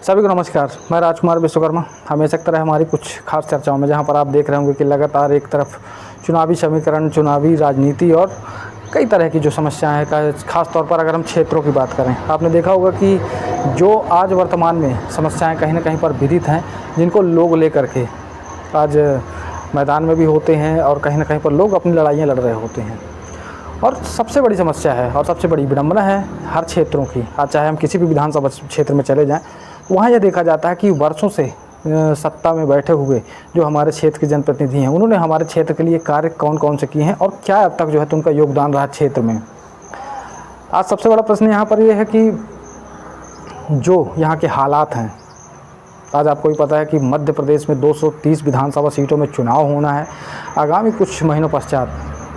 सभी को नमस्कार। मैं राजकुमार विश्वकर्मा। हमेशा की तरह हमारी कुछ खास चर्चाओं में जहां पर आप देख रहे होंगे कि लगातार एक तरफ चुनावी समीकरण, चुनावी राजनीति और कई तरह की जो समस्याएं हैं, खास तौर पर अगर हम क्षेत्रों की बात करें, आपने देखा होगा कि जो आज वर्तमान में समस्याएं कहीं ना कहीं पर विदित हैं, जिनको लोग लेकर के आज मैदान में भी होते हैं और कहीं ना कहीं पर लोग अपनी लड़ाइयाँ लड़ रहे होते हैं। और सबसे बड़ी समस्या है और सबसे बड़ी विडंबना है हर क्षेत्रों की। आज चाहे हम किसी भी विधानसभा क्षेत्र में चले जाएं, वहाँ यह देखा जाता है कि वर्षों से सत्ता में बैठे हुए जो हमारे क्षेत्र के जनप्रतिनिधि हैं, उन्होंने हमारे क्षेत्र के लिए कार्य कौन कौन से किए हैं और क्या अब तक जो है तो उनका योगदान रहा क्षेत्र में। आज सबसे बड़ा प्रश्न यहाँ पर यह है कि जो यहाँ के हालात हैं, आज आपको भी पता है कि मध्य प्रदेश में 230 विधानसभा सीटों में चुनाव होना है आगामी कुछ महीनों पश्चात,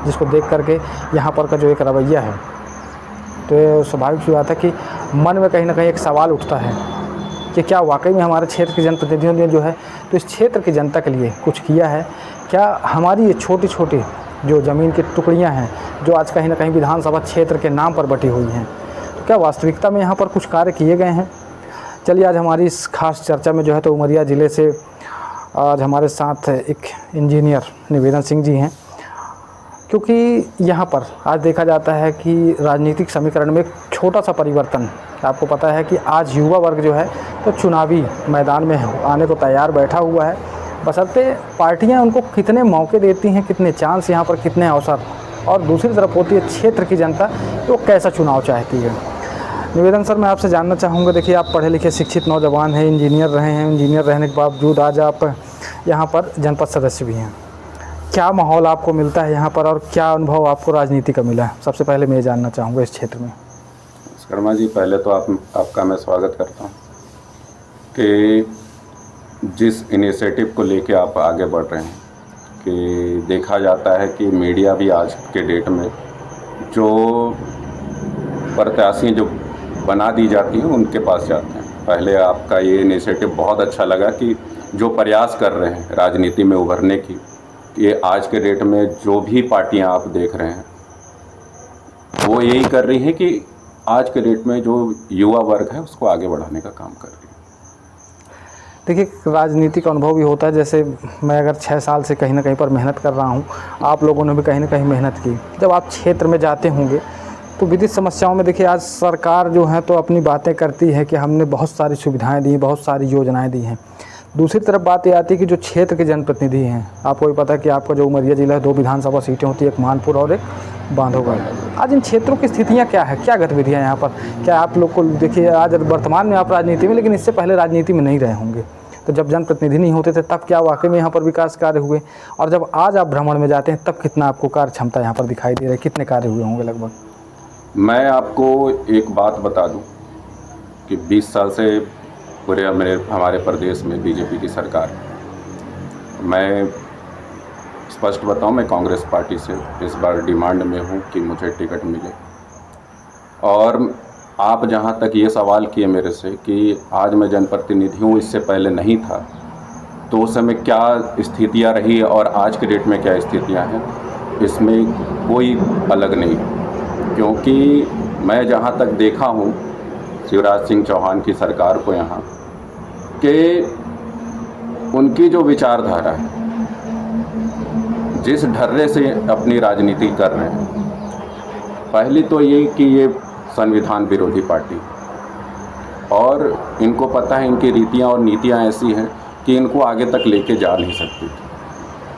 जिसको देख करके यहाँ पर का जो एक रवैया है, तो स्वाभाविक सी बात है कि मन में कहीं ना कहीं एक सवाल उठता है कि क्या वाकई में हमारे क्षेत्र के जनप्रतिनिधियों ने जो है तो इस क्षेत्र की जनता के लिए कुछ किया है। क्या हमारी ये छोटी छोटी जो ज़मीन की टुकड़ियां हैं, जो आज कहीं ना कहीं विधानसभा क्षेत्र के नाम पर बटी हुई हैं, तो क्या वास्तविकता में यहाँ पर कुछ कार्य किए गए हैं। चलिए, आज हमारी इस खास चर्चा में जो है तो उमरिया ज़िले से आज हमारे साथ एक इंजीनियर निवेदन सिंह जी हैं, क्योंकि यहाँ पर आज देखा जाता है कि राजनीतिक समीकरण में एक छोटा सा परिवर्तन, आपको पता है कि आज युवा वर्ग जो है तो चुनावी मैदान में आने को तैयार बैठा हुआ है, बशर्ते पार्टियां उनको कितने मौके देती हैं, कितने चांस यहाँ पर, कितने अवसर। और दूसरी तरफ होती है क्षेत्र की जनता, तो कैसा चुनाव चाहती है। निवेदन सर, मैं आपसे जानना चाहूँगा, देखिए आप पढ़े लिखे शिक्षित नौजवान हैं, इंजीनियर रहे हैं, इंजीनियर रहने के बावजूद आज आप यहाँ पर जनपद सदस्य भी हैं। क्या माहौल आपको मिलता है यहाँ पर और क्या अनुभव आपको राजनीति का मिला है? सबसे पहले मैं ये जानना चाहूँगा इस क्षेत्र में। शर्मा जी, पहले तो आपका मैं स्वागत करता हूँ कि जिस इनिशिएटिव को लेके आप आगे बढ़ रहे हैं, कि देखा जाता है कि मीडिया भी आज के डेट में जो प्रत्याशी जो बना दी जाती हैं उनके पास जाते हैं। पहले आपका ये इनिशिएटिव बहुत अच्छा लगा कि जो प्रयास कर रहे हैं राजनीति में उभरने की, ये आज के डेट में जो भी पार्टियां आप देख रहे हैं वो यही कर रही हैं कि आज के डेट में जो युवा वर्ग है उसको आगे बढ़ाने का काम कर रही है। देखिए, राजनीतिक अनुभव भी होता है। जैसे मैं अगर 6 साल से कहीं ना कहीं पर मेहनत कर रहा हूँ, आप लोगों ने भी कहीं ना कहीं मेहनत की। जब आप क्षेत्र में जाते होंगे तो विविध समस्याओं में देखिए आज सरकार जो है तो अपनी बातें करती है कि हमने बहुत सारी सुविधाएँ दी, बहुत सारी योजनाएँ दी हैं। दूसरी तरफ बात ये आती है कि जो क्षेत्र के जनप्रतिनिधि हैं, आपको भी पता है कि आपका जो उमरिया जिला है 2 विधानसभा सीटें होती है, एक मानपुर और एक बांधवगढ़। आज इन क्षेत्रों की स्थितियां क्या है, क्या गतिविधियां यहाँ पर, क्या आप लोग को देखिए आज वर्तमान में आप राजनीति में, लेकिन इससे पहले राजनीति में नहीं रहे होंगे, तो जब जनप्रतिनिधि नहीं होते थे तब क्या वाकई में यहाँ पर विकास कार्य हुए, और जब आज आप भ्रमण में जाते हैं तब कितना आपको कार्य क्षमता यहाँ पर दिखाई दे रही है, कितने कार्य हुए होंगे लगभग? मैं आपको एक बात बता दूं कि 20 साल से पूरे हमारे प्रदेश में बीजेपी की सरकार है। मैं स्पष्ट बताऊं, मैं कांग्रेस पार्टी से इस बार डिमांड में हूं कि मुझे टिकट मिले। और आप जहां तक ये सवाल किए मेरे से कि आज मैं जनप्रतिनिधि हूं, इससे पहले नहीं था, तो उस समय क्या स्थितियां रही और आज के डेट में क्या स्थितियां हैं, इसमें कोई अलग नहीं, क्योंकि मैं जहां तक देखा हूं शिवराज सिंह चौहान की सरकार को यहाँ कि उनकी जो विचारधारा है, जिस ढर्रे से अपनी राजनीति कर रहे हैं, पहली तो ये कि ये संविधान विरोधी पार्टी, और इनको पता है इनकी रीतियाँ और नीतियाँ ऐसी हैं कि इनको आगे तक लेके जा नहीं सकती।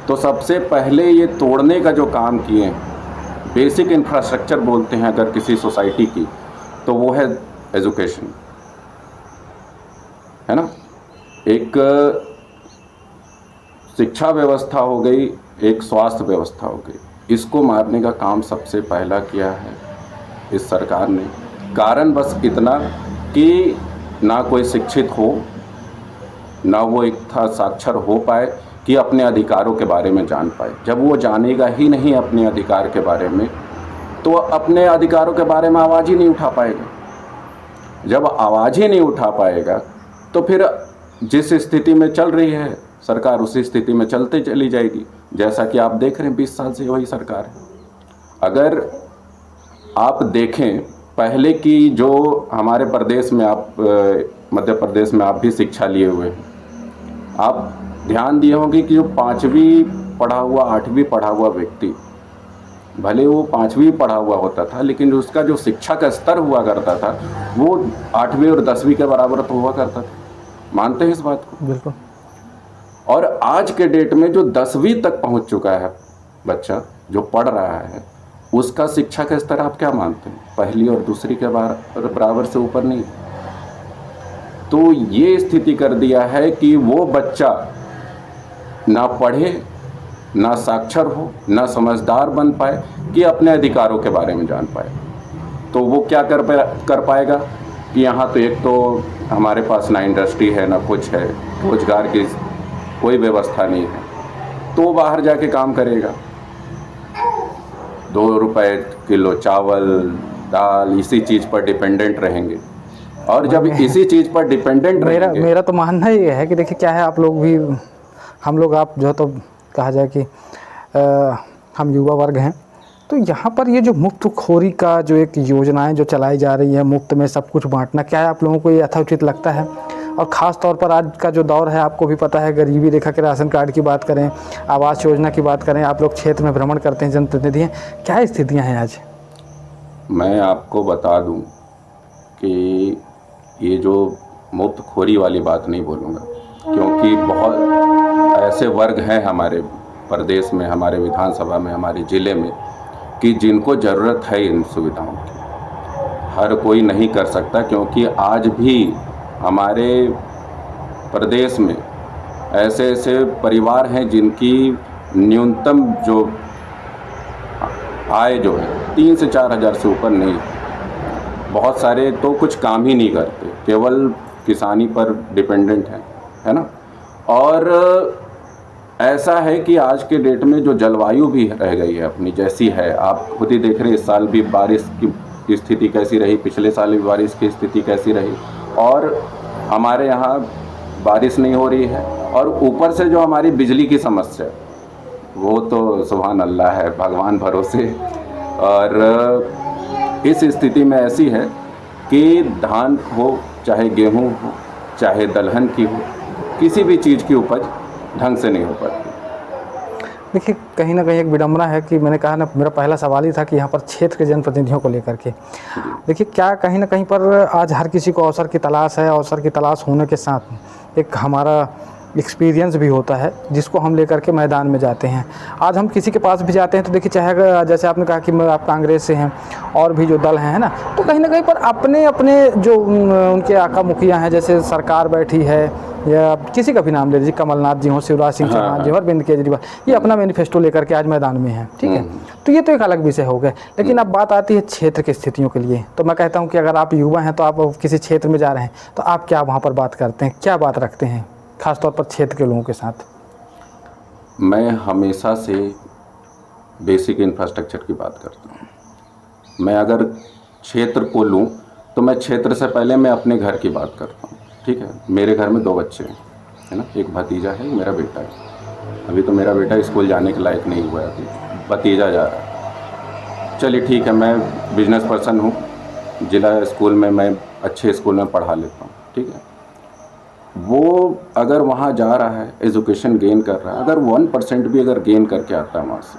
तो सबसे पहले ये तोड़ने का जो काम किए, बेसिक इंफ्रास्ट्रक्चर बोलते हैं अगर किसी सोसाइटी की, तो वो है एजुकेशन, है ना। एक शिक्षा व्यवस्था हो गई, एक स्वास्थ्य व्यवस्था हो गई, इसको मारने का काम सबसे पहला किया है इस सरकार ने। कारण बस इतना कि ना कोई शिक्षित हो, ना वो एक था साक्षर हो पाए कि अपने अधिकारों के बारे में जान पाए। जब वो जानेगा ही नहीं अपने अधिकार के बारे में, तो अपने अधिकारों के बारे में आवाज़ ही नहीं उठा पाएगा। जब आवाज़ ही नहीं उठा पाएगा तो फिर जिस स्थिति में चल रही है सरकार, उसी स्थिति में चलते चली जाएगी। जैसा कि आप देख रहे हैं 20 साल से वही सरकार है। अगर आप देखें पहले की जो हमारे प्रदेश में आप मध्य प्रदेश में आप भी शिक्षा लिए हुए हैं, आप ध्यान दिए होंगे कि जो 5वीं पढ़ा हुआ 8वीं पढ़ा हुआ व्यक्ति, भले वो 5वीं पढ़ा हुआ होता था, लेकिन उसका जो शिक्षा का स्तर हुआ करता था वो 8वीं और 10वीं के बराबर तो हुआ करता था। मानते हैं इस बात को? बिल्कुल। और आज के डेट में जो 10वीं तक पहुंच चुका है बच्चा, जो पढ़ रहा है, उसका शिक्षा का स्तर आप क्या मानते हैं? पहली और दूसरी के बराबर से ऊपर नहीं। तो ये स्थिति कर दिया है कि वो बच्चा ना पढ़े, ना साक्षर हो, ना समझदार बन पाए कि अपने अधिकारों के बारे में जान पाए। तो वो क्या कर पाएगा कि यहाँ तो एक तो हमारे पास ना इंडस्ट्री है, ना कुछ है, रोजगार की कोई व्यवस्था नहीं है, तो बाहर जाके काम करेगा। 2 रुपए किलो चावल दाल इसी चीज़ पर डिपेंडेंट रहेंगे। और जब इसी चीज़ पर डिपेंडेंट रहेंगे, मेरा तो मानना ये है कि देखिए क्या है, आप लोग भी, हम लोग, आप जो तो कहा जाए कि हम युवा वर्ग हैं, तो यहाँ पर ये जो मुफ्तखोरी का जो एक योजनाएं जो चलाई जा रही है, मुफ्त में सब कुछ बांटना, क्या है आप लोगों को ये यथोचित लगता है? और ख़ास तौर पर आज का जो दौर है, आपको भी पता है, गरीबी रेखा के राशन कार्ड की बात करें, आवास योजना की बात करें, आप लोग क्षेत्र में भ्रमण करते हैं, जनप्रतिनिधि हैं, क्या स्थितियाँ हैं आज? मैं आपको बता दूं कि ये जो मुफ्तखोरी वाली बात नहीं बोलूँगा, क्योंकि बहुत ऐसे वर्ग हैं हमारे प्रदेश में, हमारे विधानसभा में, हमारे ज़िले में, कि जिनको ज़रूरत है इन सुविधाओं की। हर कोई नहीं कर सकता, क्योंकि आज भी हमारे प्रदेश में ऐसे ऐसे परिवार हैं जिनकी न्यूनतम जो आय जो है 3 से 4 हज़ार से ऊपर नहीं। बहुत सारे तो कुछ काम ही नहीं करते, केवल किसानी पर डिपेंडेंट है ना। और ऐसा है कि आज के डेट में जो जलवायु भी रह गई है अपनी जैसी है, आप खुद ही देख रहे हैं, इस साल भी बारिश की स्थिति कैसी रही, पिछले साल भी बारिश की स्थिति कैसी रही, और हमारे यहाँ बारिश नहीं हो रही है। और ऊपर से जो हमारी बिजली की समस्या, वो तो सुभान अल्लाह है, भगवान भरोसे। और इस स्थिति में ऐसी है कि धान हो, चाहे गेहूँ हो, चाहे दलहन की हो, किसी भी चीज़ की उपज ढंग से नहीं हो पाती। देखिए कहीं ना कहीं एक विडंबना है कि मैंने कहा ना, मेरा पहला सवाल ही था कि यहाँ पर क्षेत्र के जनप्रतिनिधियों को लेकर के, देखिए क्या कहीं ना कहीं पर आज हर किसी को अवसर की तलाश है। अवसर की तलाश होने के साथ एक हमारा एक्सपीरियंस भी होता है, जिसको हम लेकर के मैदान में जाते हैं। आज हम किसी के पास भी जाते हैं तो देखिए, चाहे अगर जैसे आपने कहा कि आप कांग्रेस से हैं, और भी जो दल हैं, है ना, तो कहीं ना कहीं पर अपने अपने जो उनके आका मुखिया हैं, जैसे सरकार बैठी है, या किसी का भी नाम ले लीजिए, कमलनाथ जी हों, शिवराज सिंह चौहान जी, अरविंद केजरीवाल, ये अपना मैनिफेस्टो लेकर के आज मैदान में हैं, ठीक है। तो ये तो एक अलग विषय हो गया। लेकिन अब बात आती है क्षेत्र की स्थितियों के लिए, तो मैं कहता हूँ कि अगर आप युवा हैं तो आप किसी क्षेत्र में जा रहे हैं, तो आप क्या वहाँ पर बात करते हैं, क्या बात रखते हैं खासतौर पर क्षेत्र के लोगों के साथ? मैं हमेशा से बेसिक इंफ्रास्ट्रक्चर की बात करता हूँ। मैं अगर क्षेत्र को लूँ तो मैं क्षेत्र से पहले मैं अपने घर की बात करता हूँ, ठीक है। मेरे घर में 2 बच्चे हैं, है ना, एक भतीजा है, मेरा बेटा है। अभी तो मेरा बेटा स्कूल जाने के लायक नहीं हुआ है, अभी भतीजा जा रहा है। चलिए ठीक है, मैं बिजनेस पर्सन हूँ, जिला स्कूल में मैं अच्छे स्कूल में पढ़ा लेता हूँ, ठीक है। वो अगर वहाँ जा रहा है, एजुकेशन गेन कर रहा है, अगर 1% भी अगर गेन करके आता है वहाँ से,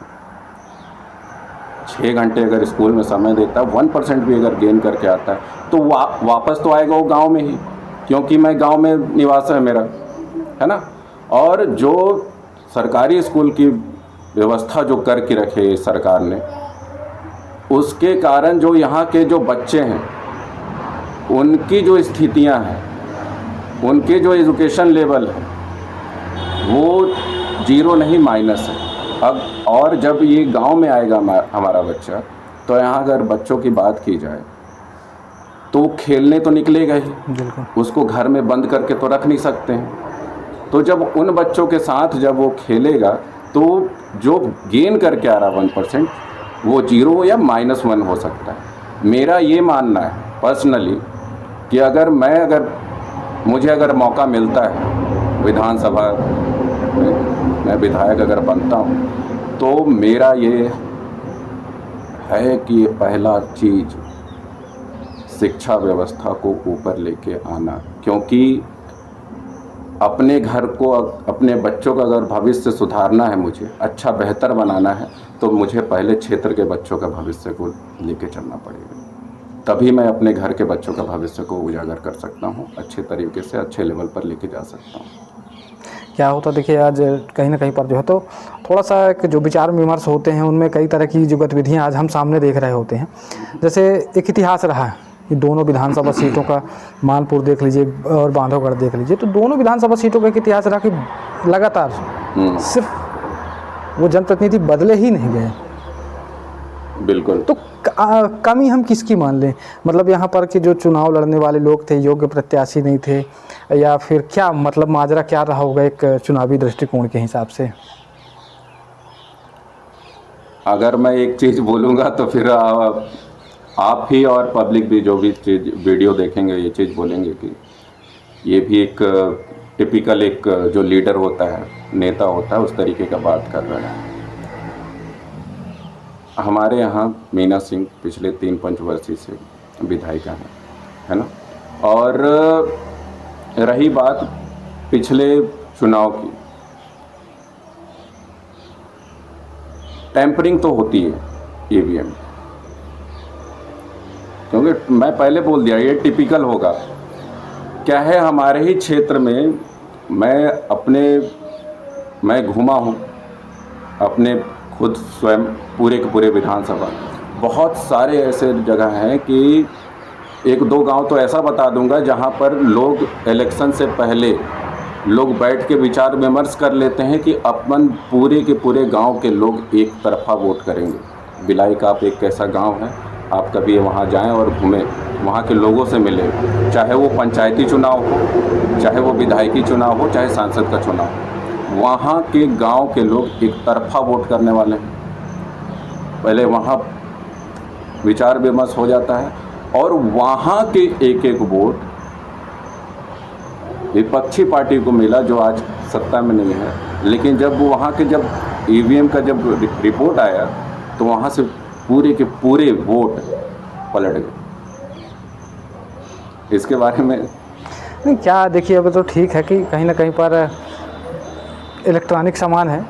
6 घंटे अगर स्कूल में समय देता है, 1% भी अगर गेन करके आता है, तो वापस तो आएगा वो गांव में ही, क्योंकि मैं गांव में निवास है मेरा, है ना। और जो सरकारी स्कूल की व्यवस्था जो करके रखे सरकार ने, उसके कारण जो यहाँ के जो बच्चे हैं, उनकी जो स्थितियाँ हैं, उनके जो एजुकेशन लेवल है, वो 0 नहीं माइनस है। अब और जब ये गांव में आएगा हमारा बच्चा, तो यहाँ अगर बच्चों की बात की जाए तो खेलने तो निकलेगा ही, उसको घर में बंद करके तो रख नहीं सकते हैं। तो जब उन बच्चों के साथ जब वो खेलेगा, तो जो गेन करके आ रहा 1%, वो 0 या -1 हो सकता है। मेरा ये मानना है पर्सनली कि अगर मुझे अगर मौका मिलता है विधानसभा में, मैं विधायक अगर बनता हूँ, तो मेरा ये है कि ये पहला चीज़ शिक्षा व्यवस्था को ऊपर लेके आना, क्योंकि अपने घर को, अपने बच्चों का अगर भविष्य सुधारना है, मुझे अच्छा बेहतर बनाना है, तो मुझे पहले क्षेत्र के बच्चों का भविष्य को लेके चलना पड़ेगा। तभी मैं अपने घर के बच्चों का भविष्य को उजागर कर सकता हूँ, अच्छे तरीके से अच्छे लेवल पर लेके जा सकता हूँ। क्या होता देखिए, आज कहीं ना कहीं पर जो है तो थोड़ा सा एक जो विचार विमर्श होते हैं उनमें कई तरह की जो गतिविधियाँ आज हम सामने देख रहे होते हैं। जैसे एक इतिहास रहा है कि दोनों विधानसभा सीटों का, मानपुर देख लीजिए और बांधवगढ़ देख लीजिए, तो दोनों विधानसभा सीटों का एक इतिहास रहा कि लगातार सिर्फ वो जनप्रतिनिधि बदले ही नहीं गए। बिल्कुल। तो कमी हम किसकी मान लें? मतलब यहाँ पर कि जो चुनाव लड़ने वाले लोग थे योग्य प्रत्याशी नहीं थे, या फिर क्या मतलब माजरा क्या रहा होगा एक चुनावी दृष्टिकोण के हिसाब से? अगर मैं एक चीज़ बोलूँगा तो फिर आप ही और पब्लिक भी जो भी चीज़ वीडियो देखेंगे ये चीज़ बोलेंगे कि ये भी एक टिपिकल एक जो लीडर होता है, नेता होता है, उस तरीके का बात कर रहा है। हमारे यहाँ मीना सिंह पिछले 3 पंचवर्षीय से विधायिका है ना। और रही बात पिछले चुनाव की, टेम्परिंग तो होती है ईवीएम, क्योंकि मैं पहले बोल दिया ये टिपिकल होगा। क्या है, हमारे ही क्षेत्र में मैं घूमा हूँ अपने खुद स्वयं पूरे के पूरे विधानसभा, बहुत सारे ऐसे जगह हैं कि 1-2 गांव तो ऐसा बता दूंगा जहां पर लोग इलेक्शन से पहले लोग बैठ के विचार विमर्श कर लेते हैं कि अपन पूरे के पूरे गांव के लोग एक तरफा वोट करेंगे। बिलाई का आप एक कैसा गांव है, आप कभी वहां जाएं और घूमें, वहां के लोगों से मिलें, चाहे वो पंचायती चुनाव हो, चाहे वो विधायकी चुनाव हो, चाहे सांसद का चुनाव हो, वहाँ के गांव के लोग एक तरफा वोट करने वाले हैं। पहले वहाँ विचार विमर्श हो जाता है और वहाँ के एक वोट विपक्षी पार्टी को मिला जो आज सत्ता में नहीं है, लेकिन जब वहाँ के जब ईवीएम का जब रिपोर्ट आया तो वहाँ से पूरे के पूरे वोट पलट गए। इसके बारे में नहीं, क्या देखिए, अब तो ठीक है कि कहीं ना कहीं पर इलेक्ट्रॉनिक सामान है,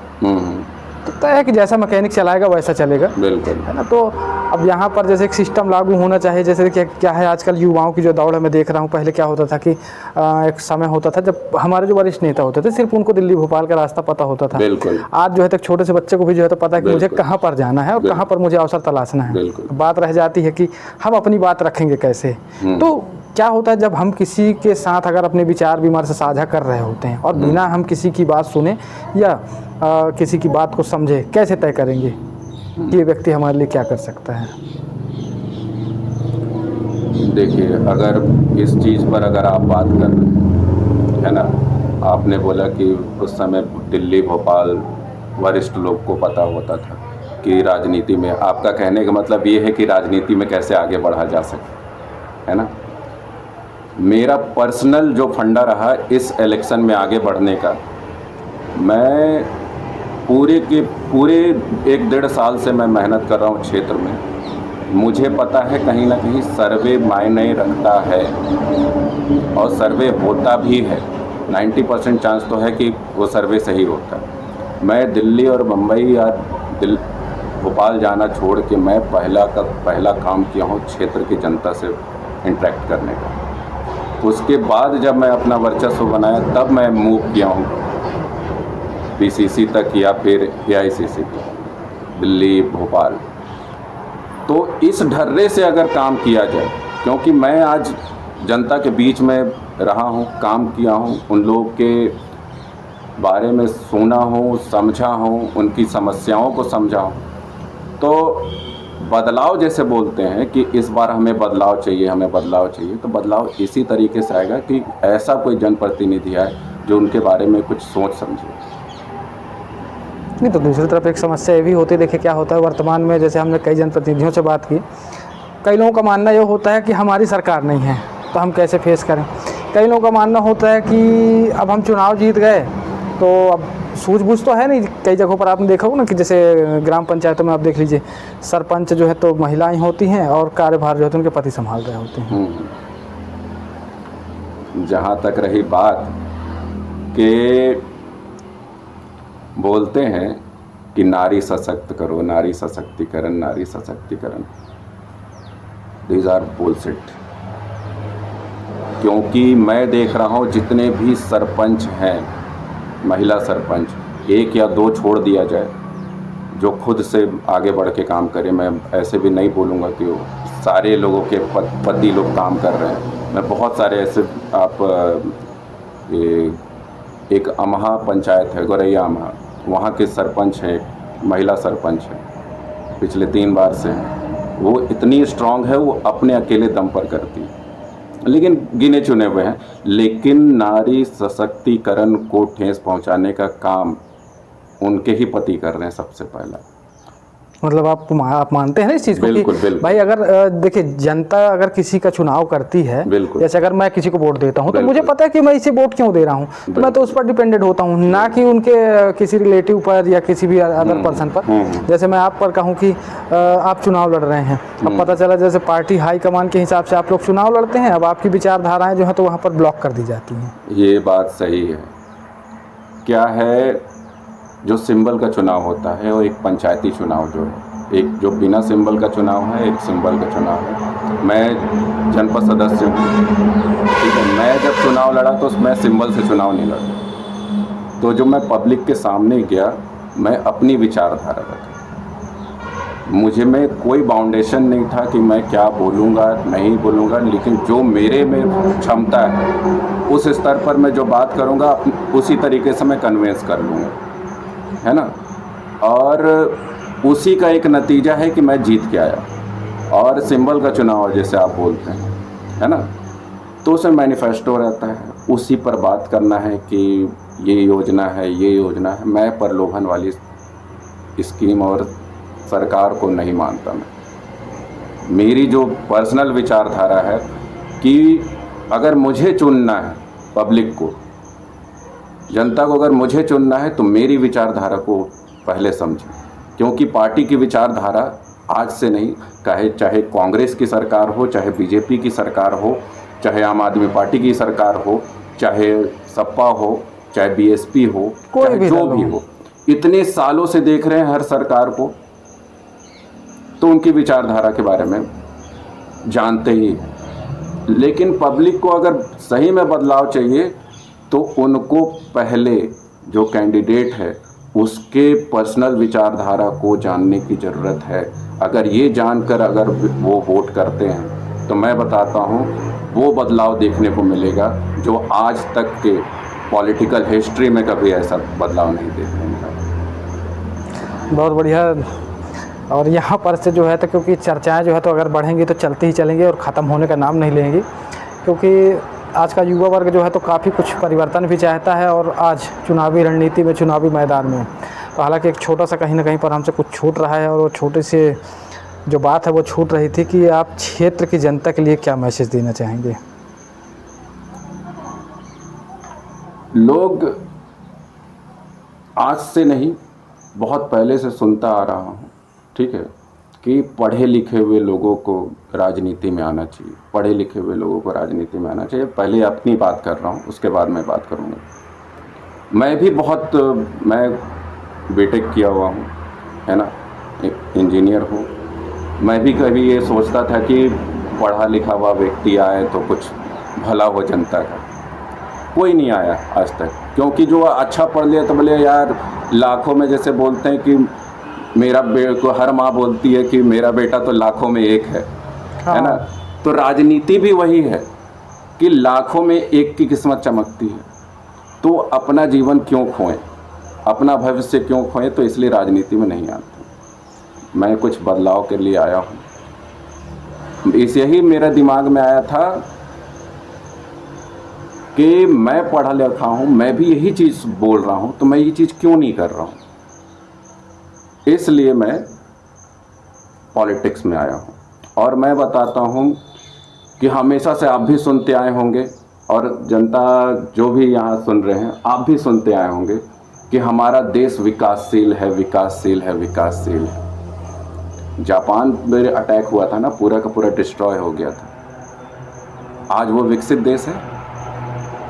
तो तय है कि जैसा मैकेनिक चलाएगा वैसा चलेगा, बिल्कुल, है ना। तो अब यहाँ पर जैसे एक सिस्टम लागू होना चाहिए। जैसे क्या है, आजकल युवाओं की जो दौड़ है मैं देख रहा हूँ, पहले क्या होता था कि एक समय होता था जब हमारे जो वरिष्ठ नेता होते थे सिर्फ उनको दिल्ली भोपाल का रास्ता पता होता था। बिल्कुल। आज जो है तक छोटे से बच्चे को भी जो है तो पता है कि मुझे कहाँ पर जाना है और कहाँ पर मुझे अवसर तलाशना है। बात रह जाती है कि हम अपनी बात रखेंगे कैसे। तो क्या होता है, जब हम किसी के साथ अगर अपने विचार विमर्श साझा कर रहे होते हैं और बिना हम किसी की बात सुने या किसी की बात को समझे, कैसे तय करेंगे कि ये व्यक्ति हमारे लिए क्या कर सकता है? देखिए, अगर इस चीज़ पर अगर आप बात कर रहे हैं, है ना, आपने बोला कि उस समय दिल्ली भोपाल वरिष्ठ लोग को पता होता था कि राजनीति में, आपका कहने का मतलब ये है कि राजनीति में कैसे आगे बढ़ा जा सके, है ना। मेरा पर्सनल जो फंडा रहा इस इलेक्शन में आगे बढ़ने का, मैं पूरे के पूरे 1-1.5 साल से मैं मेहनत कर रहा हूँ क्षेत्र में। मुझे पता है कहीं ना कहीं सर्वे मायने रखता है और सर्वे होता भी है। 90% चांस तो है कि वो सर्वे सही होता है। मैं दिल्ली और मुंबई या भोपाल जाना छोड़ के मैं पहला काम किया हूँ क्षेत्र की जनता से इंटरेक्ट करने का। उसके बाद जब मैं अपना वर्चस्व बनाया तब मैं मूव किया हूँ पीसीसी तक या फिर एआईसीसी तक, दिल्ली भोपाल। तो इस ढर्रे से अगर काम किया जाए, क्योंकि मैं आज जनता के बीच में रहा हूँ, काम किया हूँ, उन लोगों के बारे में सुना हूँ, समझा हूँ, उनकी समस्याओं को समझा हूँ, तो बदलाव जैसे बोलते हैं कि इस बार हमें बदलाव चाहिए, हमें बदलाव चाहिए, तो बदलाव इसी तरीके से आएगा कि ऐसा कोई जनप्रतिनिधि आए जो उनके बारे में कुछ सोच समझे। नहीं तो दूसरी तरफ एक समस्या ये भी होती है। देखिए क्या होता है वर्तमान में, जैसे हमने कई जनप्रतिनिधियों से बात की, कई लोगों का मानना ये होता है कि हमारी सरकार नहीं है तो हम कैसे फेस करें। कई लोगों का मानना होता है कि अब हम चुनाव जीत गए तो अब सूझबूझ तो है नहीं। कई जगहों पर आपने देखा होगा ना कि जैसे ग्राम पंचायतों में आप देख लीजिए, सरपंच जो है तो महिलाएं होती हैं और कार्यभार जो है तो उनके पति संभाल रहे होते हैं। जहाँ तक रही बात कि बोलते हैं कि नारी सशक्त करो, नारी सशक्तिकरण, नारी सशक्तिकरण, दीज आर बुलशिट। क्योंकि मैं देख रहा हूँ जितने भी सरपंच हैं, महिला सरपंच, एक या दो छोड़ दिया जाए जो खुद से आगे बढ़ के काम करे। मैं ऐसे भी नहीं बोलूँगा कि वो सारे लोगों के पति लोग काम कर रहे हैं। मैं बहुत सारे ऐसे, आप एक अमहा पंचायत है, गोरैया अमहा, वहाँ के सरपंच हैं, महिला सरपंच है, पिछले 3 बार से हैं। वो इतनी स्ट्रांग है, वो अपने अकेले दम पर करती है, लेकिन गिने चुने हुए हैं। लेकिन नारी सशक्तिकरण को ठेस पहुंचाने का काम उनके ही पति कर रहे हैं सबसे पहला। मतलब आप मानते हैं ना इस चीज़ को? बिल्कुल, कि बिल्कुल। भाई अगर देखिए, जनता अगर किसी का चुनाव करती है, बिल्कुल। जैसे अगर मैं किसी को वोट देता हूं तो बिल्कुल। मुझे पता है कि मैं इसे वोट क्यों दे रहा हूं, तो मैं तो उस पर डिपेंडेंट होता हूं, ना कि उनके किसी रिलेटिव पर या किसी भी अदर पर्सन पर। जैसे मैं आप पर कहूं कि आप चुनाव लड़ रहे हैं, अब पता चला जैसे पार्टी हाईकमान के हिसाब से आप लोग चुनाव लड़ते हैं, अब आपकी विचारधाराएं जो है तो वहाँ पर ब्लॉक कर दी जाती हैं। ये बात सही है। क्या है, जो सिंबल का चुनाव होता है वो एक पंचायती चुनाव जो है, एक जो बिना सिंबल का चुनाव है, एक सिंबल का चुनाव है। मैं जनपद सदस्य हूँ, ठीक है, मैं जब चुनाव लड़ा तो मैं सिंबल से चुनाव नहीं लड़ा। तो जो मैं पब्लिक के सामने गया, मैं अपनी विचारधारा रखा, मुझे में कोई बाउंडेशन नहीं था कि मैं क्या बोलूँगा नहीं बोलूँगा, लेकिन जो मेरे में क्षमता है उस स्तर पर मैं जो बात करूँगा उसी तरीके से मैं कन्वेंस कर लूँगा, है ना। और उसी का एक नतीजा है कि मैं जीत के आया। और सिंबल का चुनाव जैसे आप बोलते हैं, है ना, तो उसमें मैनिफेस्टो रहता है, उसी पर बात करना है कि ये योजना है, ये योजना है। मैं प्रलोभन वाली स्कीम और सरकार को नहीं मानता। मेरी जो पर्सनल विचारधारा है कि अगर मुझे चुनना है, पब्लिक को, जनता को अगर मुझे चुनना है तो मेरी विचारधारा को पहले समझें। क्योंकि पार्टी की विचारधारा आज से नहीं, चाहे कांग्रेस की सरकार हो, चाहे बीजेपी की सरकार हो, चाहे आम आदमी पार्टी की सरकार हो, चाहे सपा हो, चाहे बीएसपी हो, चाहे भी जो भी हो, इतने सालों से देख रहे हैं हर सरकार को, तो उनकी विचारधारा के बारे में जानते ही हैं। लेकिन पब्लिक को अगर सही में बदलाव चाहिए तो उनको पहले जो कैंडिडेट है उसके पर्सनल विचारधारा को जानने की ज़रूरत है। अगर ये जानकर अगर वो वोट करते हैं तो मैं बताता हूँ वो बदलाव देखने को मिलेगा जो आज तक के पॉलिटिकल हिस्ट्री में कभी ऐसा बदलाव नहीं देखने मिला। बहुत बढ़िया। और यहाँ पर से जो है तो क्योंकि चर्चाएं जो है तो अगर बढ़ेंगी तो चलती ही चलेंगी और ख़त्म होने का नाम नहीं लेंगी, क्योंकि आज का युवा वर्ग जो है तो काफ़ी कुछ परिवर्तन भी चाहता है और आज चुनावी रणनीति में, चुनावी मैदान में तो हालांकि एक छोटा सा कहीं ना कहीं पर हमसे कुछ छूट रहा है, और वो छोटे से जो बात है वो छूट रही थी कि आप क्षेत्र की जनता के लिए क्या मैसेज देना चाहेंगे? लोग आज से नहीं, बहुत पहले से सुनता आ रहा हूँ, ठीक है, कि पढ़े लिखे हुए लोगों को राजनीति में आना चाहिए, पढ़े लिखे हुए लोगों को राजनीति में आना चाहिए। पहले अपनी बात कर रहा हूँ, उसके बाद मैं बात करूँगा। मैं भी मैं बीटेक किया हुआ हूँ, है ना, एक इंजीनियर हूँ। मैं भी कभी ये सोचता था कि पढ़ा लिखा हुआ व्यक्ति आए तो कुछ भला हो जनता का। कोई नहीं आया आज तक, क्योंकि जो अच्छा पढ़ लिया तो बोले यार लाखों में, जैसे बोलते हैं कि को हर माँ बोलती है कि मेरा बेटा तो लाखों में एक है, है ना। तो राजनीति भी वही है कि लाखों में एक की किस्मत चमकती है। तो अपना जीवन क्यों खोएं, अपना भविष्य क्यों खोएं, तो इसलिए राजनीति में नहीं आते। मैं कुछ बदलाव के लिए आया हूँ। इसे ही मेरा दिमाग में आया था कि मैं पढ़ा लिखा हूँ, मैं भी यही चीज़ बोल रहा हूँ, तो मैं ये चीज़ क्यों नहीं कर रहा हूँ। इसलिए मैं पॉलिटिक्स में आया हूँ। और मैं बताता हूँ कि हमेशा से आप भी सुनते आए होंगे, और जनता जो भी यहाँ सुन रहे हैं आप भी सुनते आए होंगे कि हमारा देश विकासशील है, विकासशील है, विकासशील है। जापान में अटैक हुआ था ना, पूरा का पूरा डिस्ट्रॉय हो गया था। आज वो विकसित देश है?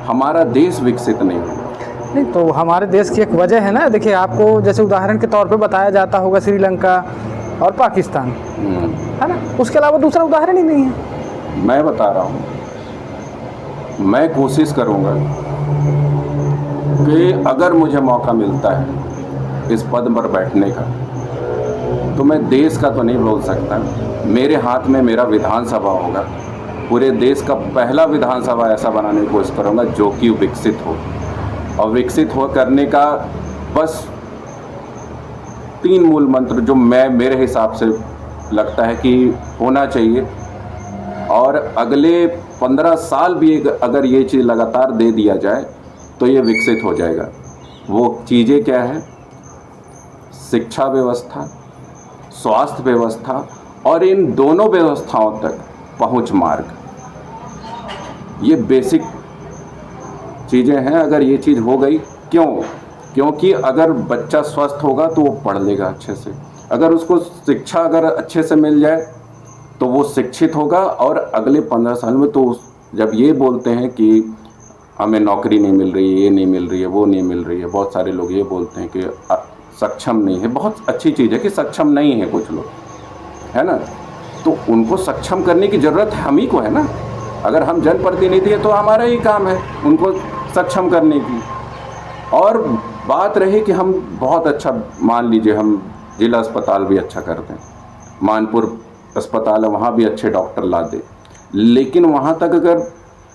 हमारा देश विकसित नहीं होगा। नहीं तो हमारे देश की एक वजह है ना, देखिए आपको जैसे उदाहरण के तौर पे बताया जाता होगा श्रीलंका और पाकिस्तान, है ना, उसके अलावा दूसरा उदाहरण ही नहीं है। मैं बता रहा हूँ, मैं कोशिश करूँगा कि अगर मुझे मौका मिलता है इस पद पर बैठने का, तो मैं देश का तो नहीं बोल सकता, मेरे हाथ में मेरा विधानसभा होगा, पूरे देश का पहला विधानसभा ऐसा बनाने की कोशिश करूँगा जो कि विकसित हो। और विकसित हो करने का बस 3 मूल मंत्र जो मेरे हिसाब से लगता है कि होना चाहिए, और अगले 15 साल भी अगर ये चीज़ लगातार दे दिया जाए तो ये विकसित हो जाएगा। वो चीज़ें क्या है? शिक्षा व्यवस्था, स्वास्थ्य व्यवस्था और इन दोनों व्यवस्थाओं तक पहुंच मार्ग, ये बेसिक चीज़ें हैं। अगर ये चीज़ हो गई, क्योंकि अगर बच्चा स्वस्थ होगा तो वो पढ़ लेगा अच्छे से, अगर उसको शिक्षा अगर अच्छे से मिल जाए तो वो शिक्षित होगा, और अगले 15 साल में तो जब ये बोलते हैं कि हमें नौकरी नहीं मिल रही है, ये नहीं मिल रही है, वो नहीं मिल रही है, बहुत सारे लोग ये बोलते हैं कि सक्षम नहीं है। बहुत अच्छी चीज़ है कि सक्षम नहीं है कुछ लोग, है ना, तो उनको सक्षम करने की ज़रूरत हम ही को है ना। अगर हम जनप्रतिनिधि हैं तो हमारा ही काम है उनको सक्षम करने की। और बात रही कि हम बहुत अच्छा, मान लीजिए हम जिला अस्पताल भी अच्छा करते हैं, मानपुर अस्पताल है, वहाँ भी अच्छे डॉक्टर ला दे, लेकिन वहाँ तक अगर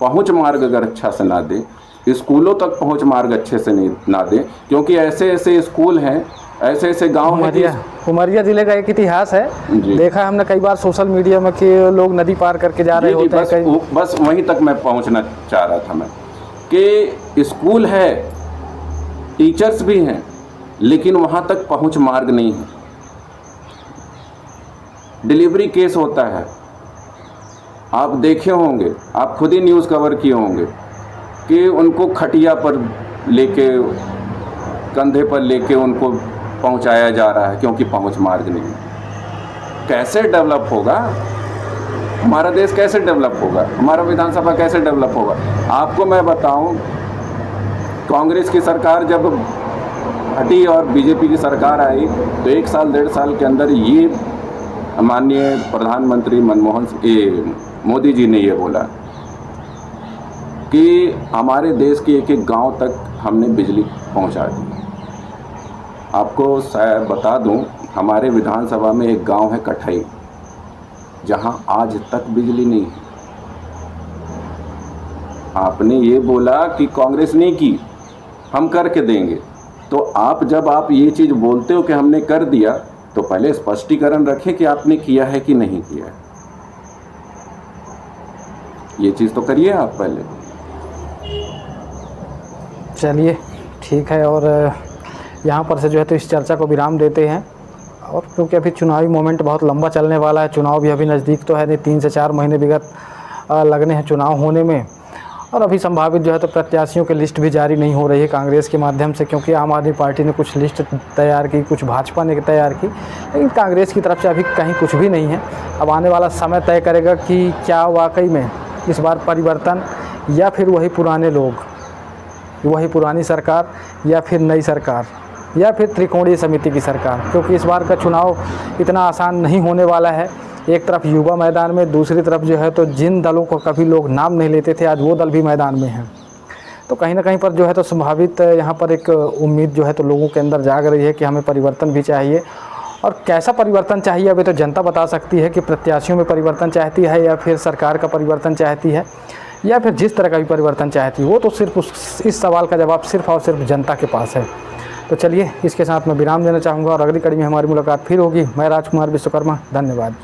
पहुँच मार्ग अगर अच्छा से ना दे, स्कूलों तक पहुँच मार्ग अच्छे से नहीं ना दे, क्योंकि ऐसे ऐसे स्कूल हैं, ऐसे ऐसे गांव हैं। उमरिया जिले का एक इतिहास है, देखा हमने कई बार सोशल मीडिया में कि लोग नदी पार करके जा रहे होते हैं। बस वहीं तक मैं पहुंचना चाह रहा था मैं, कि स्कूल है, टीचर्स भी हैं, लेकिन वहां तक पहुंच मार्ग नहीं है। डिलीवरी केस होता है, आप देखे होंगे, आप खुद ही न्यूज़ कवर किए होंगे कि उनको खटिया पर लेके, कंधे पर लेके उनको पहुंचाया जा रहा है क्योंकि पहुंच मार्ग नहीं है। कैसे डेवलप होगा हमारा देश? कैसे डेवलप होगा हमारा विधानसभा? कैसे डेवलप होगा? आपको मैं बताऊं, कांग्रेस की सरकार जब हटी और बीजेपी की सरकार आई तो 1 साल 1.5 साल के अंदर ये माननीय प्रधानमंत्री मोदी जी ने ये बोला कि हमारे देश के एक एक गांव तक हमने बिजली पहुंचा दी। आपको शायद बता दूं, हमारे विधानसभा में एक गांव है कठई, जहां आज तक बिजली नहीं है। आपने ये बोला कि कांग्रेस ने की, हम करके देंगे, तो जब आप ये चीज़ बोलते हो कि हमने कर दिया, तो पहले स्पष्टीकरण रखें कि आपने किया है कि नहीं किया है। ये चीज़ तो करिए आप पहले। चलिए ठीक है, और यहाँ पर से जो है तो इस चर्चा को विराम देते हैं। और क्योंकि अभी चुनावी मोमेंट बहुत लंबा चलने वाला है, चुनाव भी अभी नज़दीक तो है नहीं, 3 से 4 महीने विगत लगने हैं चुनाव होने में। और अभी संभावित जो है तो प्रत्याशियों की लिस्ट भी जारी नहीं हो रही है कांग्रेस के माध्यम से, क्योंकि आम आदमी पार्टी ने कुछ लिस्ट तैयार की, कुछ भाजपा ने तैयार की, लेकिन कांग्रेस की तरफ से अभी कहीं कुछ भी नहीं है। अब आने वाला समय तय करेगा कि क्या वाकई में इस बार परिवर्तन, या फिर वही पुराने लोग, वही पुरानी सरकार, या फिर नई सरकार, या फिर त्रिकोणीय समिति की सरकार। क्योंकि इस बार का चुनाव इतना आसान नहीं होने वाला है। एक तरफ युवा मैदान में, दूसरी तरफ जो है तो जिन दलों को कभी लोग नाम नहीं लेते थे, आज वो दल भी मैदान में हैं। तो कहीं ना कहीं पर जो है तो संभावित यहाँ पर एक उम्मीद जो है तो लोगों के अंदर जाग रही है कि हमें परिवर्तन भी चाहिए। और कैसा परिवर्तन चाहिए अभी तो जनता बता सकती है कि प्रत्याशियों में परिवर्तन चाहती है, या फिर सरकार का परिवर्तन चाहती है, या फिर जिस तरह का भी परिवर्तन चाहती है, वो तो सिर्फ इस सवाल का जवाब सिर्फ और सिर्फ जनता के पास है। तो चलिए इसके साथ मैं विराम देना चाहूँगा, और अगली कड़ी में हमारी मुलाकात फिर होगी। मैं राजकुमार विश्वकर्मा, धन्यवाद।